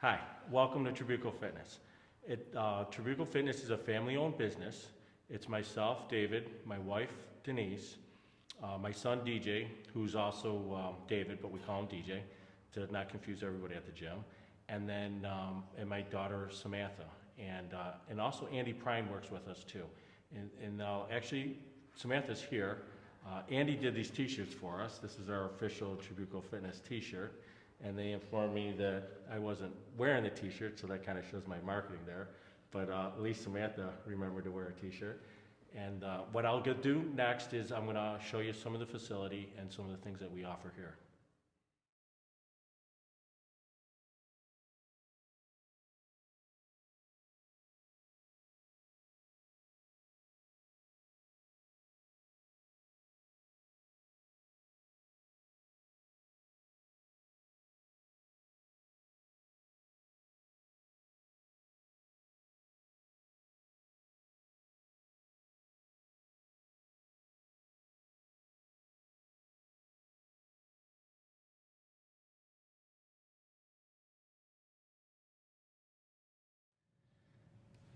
Hi, welcome to Trabuco Fitness. Trabuco Fitness is a family-owned business. It's myself, David, my wife, Denise, my son, DJ, who's also David, but we call him DJ to not confuse everybody at the gym, and my daughter, Samantha, and also Andy Prime works with us too. Actually, Samantha's here. Andy did these T-shirts for us. This is our official Trabuco Fitness T-shirt. And they informed me that I wasn't wearing the T-shirt, so that kind of shows my marketing there. But at least Samantha remembered to wear a T-shirt. And what I'll do next is I'm going to show you some of the facility and some of the things that we offer here.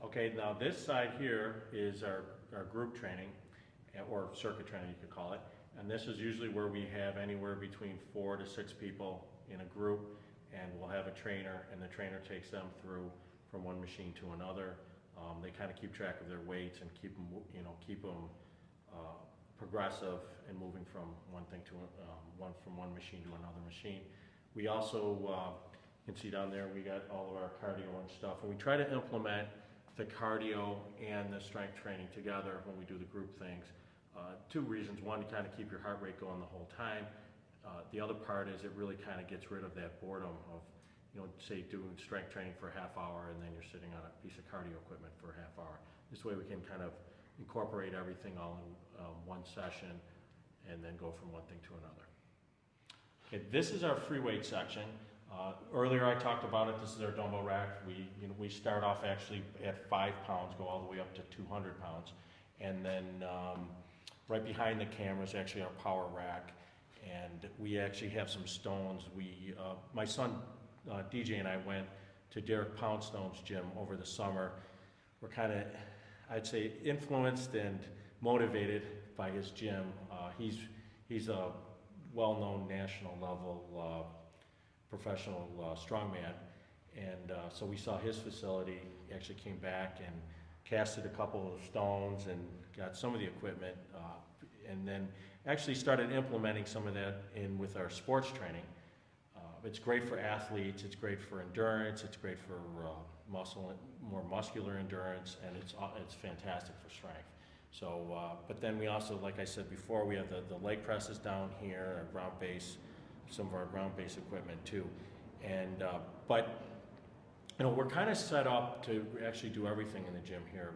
Okay, now this side here is our group training, or circuit training you could call it. And this is usually where we have anywhere between 4 to 6 people in a group, and we'll have a trainer, and the trainer takes them through from one machine to another. They kind of keep track of their weights and keep them progressive and moving from one thing to one machine to another machine. We also, you can see down there, we got all of our cardio and stuff, and we try to implement the cardio and the strength training together when we do the group things. Two reasons. One, to kind of keep your heart rate going the whole time. The other part is it really kind of gets rid of that boredom of, say doing strength training for a half hour and then you're sitting on a piece of cardio equipment for a half hour. This way we can kind of incorporate everything all in one session and then go from one thing to another. Okay, this is our free weight section. Earlier I talked about it. This is our dumbbell rack. We start off actually at 5 pounds, go all the way up to 200 pounds. And then right behind the camera is actually our power rack. And we actually have some stones. My son DJ and I went to Derek Poundstone's gym over the summer. We're kind of, I'd say, influenced and motivated by his gym. He's a well-known national level professional strongman, and so we saw his facility. He actually came back and casted a couple of stones and got some of the equipment, and then actually started implementing some of that in with our sports training. It's great for athletes, it's great for endurance, it's great for more muscular endurance, and it's fantastic for strength. So, but then we also, like I said before, we have the leg presses down here, our ground base, some of our ground-based equipment too. And but we're kind of set up to actually do everything in the gym here.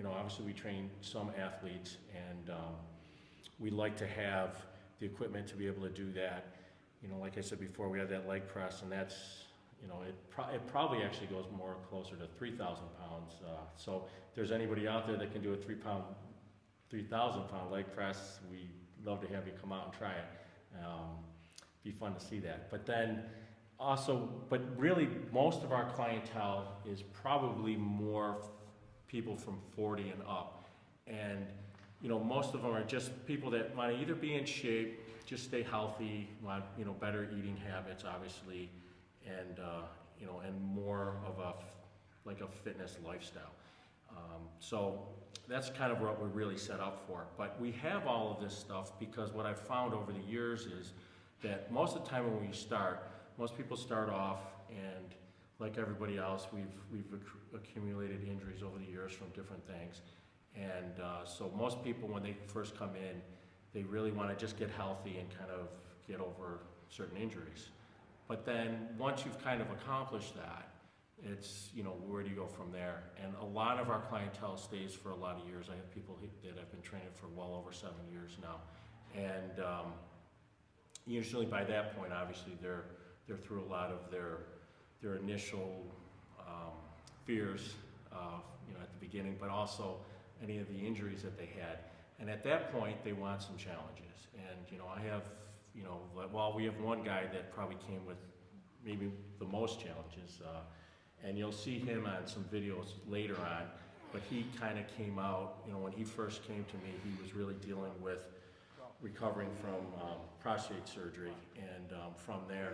Obviously we train some athletes, and we like to have the equipment to be able to do that. Like I said before, we have that leg press, and that's it probably actually goes more closer to 3,000 pounds. So if there's anybody out there that can do a 3,000 pound leg press, we'd love to have you come out and try it. Be fun to see that. But then also, but really most of our clientele is probably more people from 40 and up. And most of them are just people that want to either be in shape, just stay healthy, want better eating habits obviously, and and more of a fitness lifestyle. So that's kind of what we're really set up for. But we have all of this stuff because what I've found over the years is that most of the time when we start, most people start off, and like everybody else, we've accumulated injuries over the years from different things. And so most people, when they first come in, they really want to just get healthy and kind of get over certain injuries. But then once you've kind of accomplished that, it's, where do you go from there? And a lot of our clientele stays for a lot of years. I have people that have been training for well over 7 years now. And usually by that point, obviously, they're through a lot of their initial fears, at the beginning, but also any of the injuries that they had. And at that point, they want some challenges. And I have, we have one guy that probably came with maybe the most challenges. And you'll see him on some videos later on, but he kind of came out, you know, when he first came to me, he was really dealing with recovering from prostate surgery, and from there,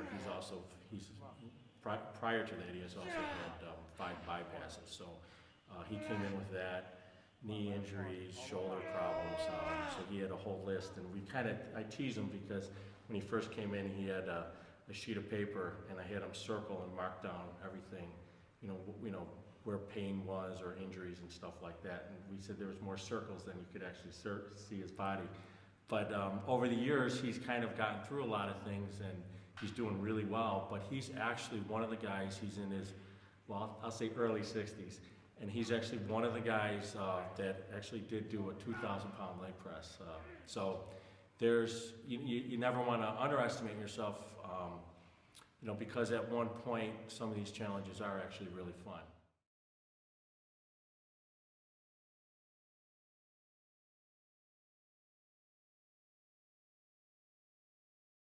prior to that, he has also had 5 bypasses. So he came in with that, knee injuries, shoulder problems, so he had a whole list, and I tease him because when he first came in, he had a sheet of paper, and I had him circle and mark down everything, you know, where pain was or injuries and stuff like that. And we said there was more circles than you could actually see his body. But over the years, he's kind of gotten through a lot of things, and he's doing really well. But he's actually one of the guys, he's in his, well, I'll say early 60s, and he's actually one of the guys that actually did do a 2,000-pound leg press. So you never want to underestimate yourself, you know, because at one point, some of these challenges are actually really fun.